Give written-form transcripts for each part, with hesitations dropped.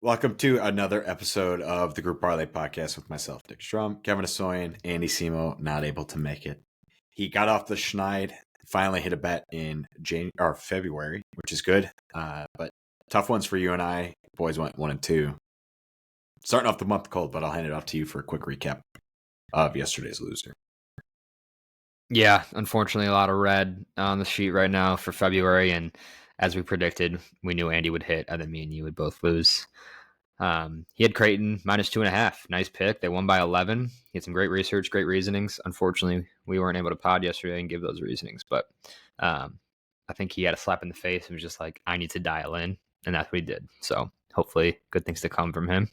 Welcome to another episode of the Group Parlay podcast with myself, Dick Strum, Kevin Asoyan, Andy Simo, not able to make it. He got off the schneid, finally hit a bet in February, which is good. But tough ones for you and I. Boys went 1 and 2. Starting off the month cold, but I'll hand it off to you for a quick recap of yesterday's loser. Yeah, unfortunately, a lot of red on the sheet right now for February. And as we predicted, we knew Andy would hit, and then me and you would both lose. He had Creighton minus 2.5. Nice pick. They won by 11. He had some great research, great reasonings. Unfortunately, we weren't able to pod yesterday and give those reasonings. But I think he had a slap in the face and was just like, I need to dial in. And that's what he did. So hopefully good things to come from him.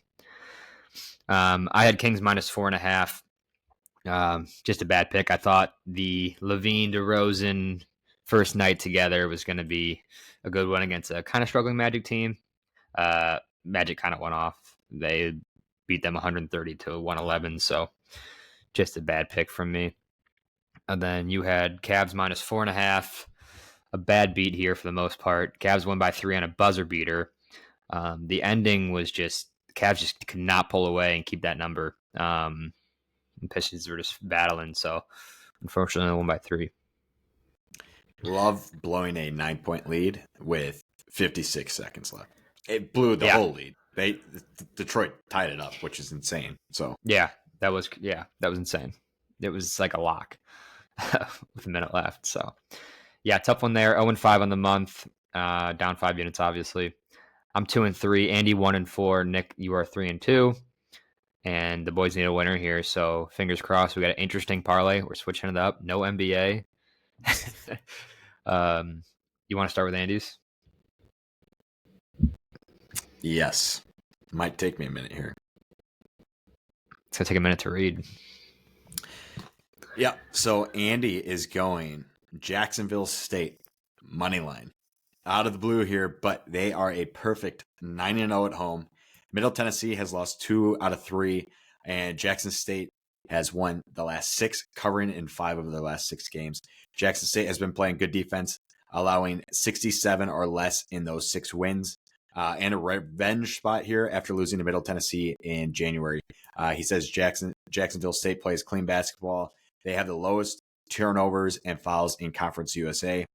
I had Kings minus 4.5. Just a bad pick. I thought the Levine DeRozan first night together was going to be a good one against a kind of struggling Magic team. Magic kind of went off. They beat them 130 to 111. So just a bad pick from me. And then you had Cavs minus 4.5. A bad beat here for the most part. Cavs won by 3 on a buzzer beater. The ending was just Cavs just could not pull away and keep that number. And Pistons were just battling. So unfortunately, 1 by 3. Love blowing a 9-point lead with 56 seconds left. It blew the whole lead. Detroit tied it up, which is insane. So that was insane. It was like a lock with a minute left. So yeah, tough one there. 0-5 on the month, down 5 units. Obviously, I'm 2-3. Andy 1-4. Nick, you are 3-2. And the boys need a winner here. So fingers crossed. We got an interesting parlay. We're switching it up. No NBA. You want to start with Andy's? Yes. Might take me a minute here. It's going to take a minute to read. Yeah. So Andy is going Jacksonville State money line. Out of the blue here, but they are a perfect 9-0 at home. Middle Tennessee has lost 2 out of 3, and Jackson State has won the last 6, covering in 5 of their last 6 games. Jackson State has been playing good defense, allowing 67 or less in those 6 wins. And a revenge spot here after losing to Middle Tennessee in January. He says Jacksonville State plays clean basketball. They have the lowest turnovers and fouls in Conference USA.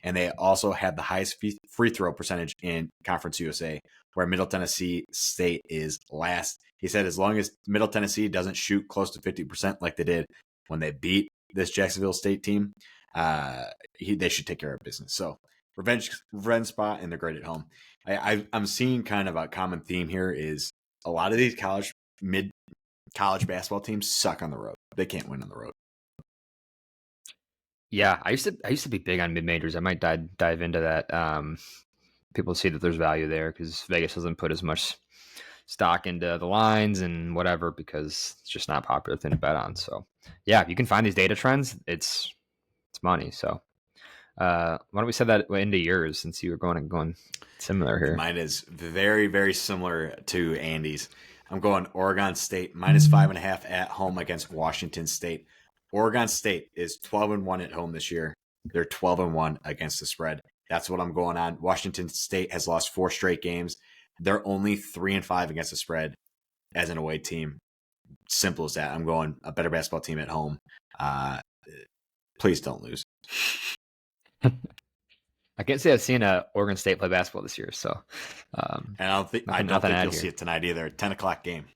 And they also have the highest free throw percentage in Conference USA, where Middle Tennessee State is last. He said as long as Middle Tennessee doesn't shoot close to 50% like they did when they beat this Jacksonville State team, they should take care of business. So revenge spot, and they're great at home. I'm seeing kind of a common theme here is a lot of these mid-college basketball teams suck on the road. They can't win on the road. Yeah, I used to be big on mid-majors. I might dive into that. People see that there's value there because Vegas doesn't put as much stock into the lines and whatever because it's just not a popular thing to bet on. So yeah, if you can find these data trends, it's money. So why don't we set that into yours since you were going similar here? Mine is very, very similar to Andy's. I'm going Oregon State minus 5.5 at home against Washington State. Oregon State is 12-1 at home this year. They're 12-1 against the spread. That's what I'm going on. Washington State has lost 4 straight games. They're only 3-5 against the spread as an away team. Simple as that. I'm going a better basketball team at home. Please don't lose. I can't say I've seen Oregon State play basketball this year, so and I don't think you'll see it tonight either. 10:00 game.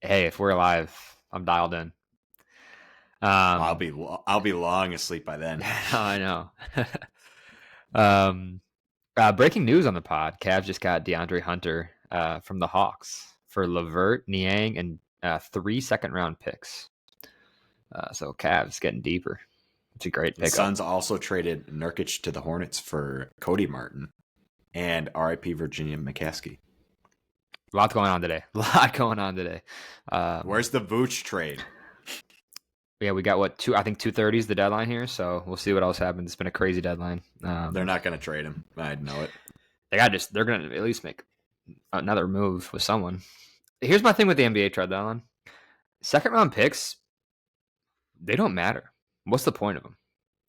Hey, if we're alive, I'm dialed in. I'll be long asleep by then. I know. Breaking news on the pod: Cavs just got DeAndre Hunter from the Hawks for LeVert, Niang, and 3 second-round picks. So Cavs getting deeper. It's a great pickup. The Suns also traded Nurkic to the Hornets for Cody Martin and RIP Virginia McCaskey. A lot going on today. Where's the Vooch trade? Yeah, we got 2:30 is the deadline here, so we'll see what else happens. It's been a crazy deadline. They're not going to trade him. I know it. They're going to at least make another move with someone. Here's my thing with the NBA trade deadline. Second round picks, they don't matter. What's the point of them?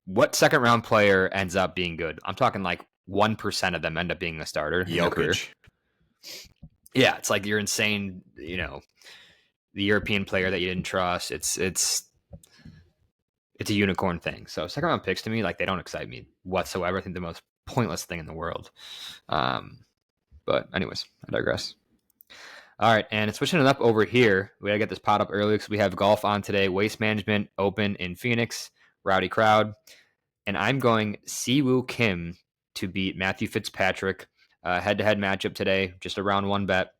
What second round player ends up being good? I'm talking like 1% of them end up being a starter. Jokic. Yeah, it's like you're insane, you know, the European player that you didn't trust. It's a unicorn thing. So second round picks to me, like they don't excite me whatsoever. I think the most pointless thing in the world. But anyways, I digress. All right, and switching it up over here, we gotta get this pot up early because we have golf on today. Waste Management Open in Phoenix, rowdy crowd, and I'm going Siwoo Kim to beat Matthew Fitzpatrick. Head-to-head matchup today, just a round one bet.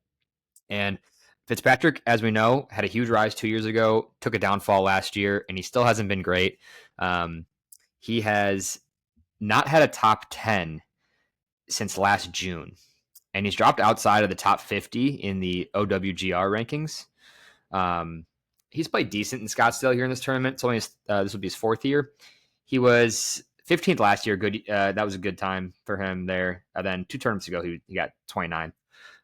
And Fitzpatrick, as we know, had a huge rise 2 years ago, took a downfall last year, and he still hasn't been great. He has not had a top 10 since last June, and he's dropped outside of the top 50 in the OWGR rankings. He's played decent in Scottsdale here in this tournament. It's only this would be his fourth year. He was 15th last year. Good. That was a good time for him there. And then 2 tournaments ago, he got 29th.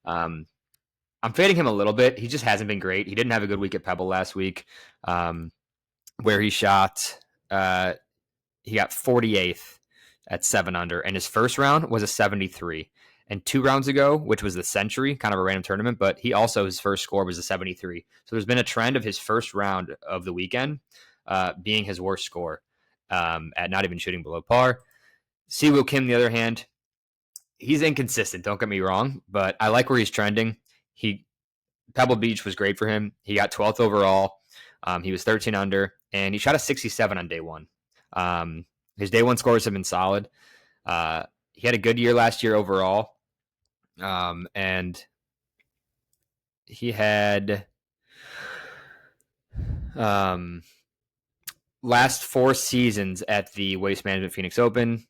I'm fading him a little bit. He just hasn't been great. He didn't have a good week at Pebble last week, where he shot. He got 48th at 7 under, and his first round was a 73. And 2 rounds ago, which was the Century, kind of a random tournament, but his first score was a 73. So there's been a trend of his first round of the weekend being his worst score at not even shooting below par. Siwoo Kim, on the other hand, he's inconsistent. Don't get me wrong, but I like where he's trending. Pebble Beach was great for him. He got 12th overall. He was 13 under, and he shot a 67 on day one. His day one scores have been solid. He had a good year last year overall. And he had last 4 seasons at the Waste Management Phoenix Open.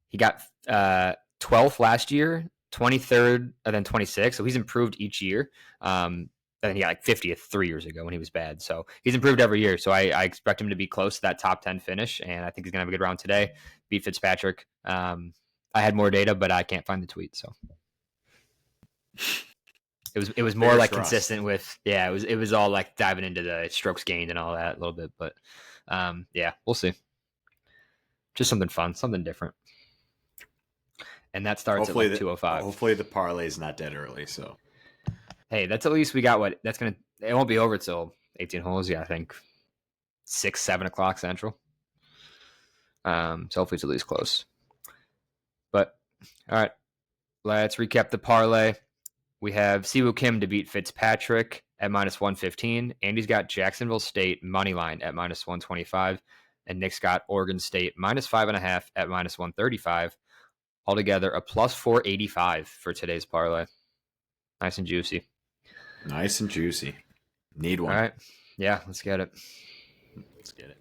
He got 12th last year, 23rd, and then 26th. So he's improved each year. And then he got like 50th 3 years ago when he was bad. So he's improved every year. So I expect him to be close to that top 10 finish. And I think he's going to have a good round today. Beat Fitzpatrick. I had more data, but I can't find the tweet. So it was more Fingers like crossed. consistent with, yeah, it was all like diving into the strokes gained and all that a little bit. But yeah, we'll see. Just something fun, something different. And that starts at like 2:05. Hopefully the parlay is not dead early. So hey, that's at least we got what that's gonna. It won't be over till 18 holes. Yeah, I think 6, 7 o'clock Central. So hopefully it's at least close. But all right, let's recap the parlay. We have Siwoo Kim to beat Fitzpatrick at -115. Andy's got Jacksonville State money line at -125, and Nick's got Oregon State -5.5 at -135. Altogether, a +485 for today's parlay. Nice and juicy. Nice and juicy. Need one. All right. Yeah, let's get it. Let's get it.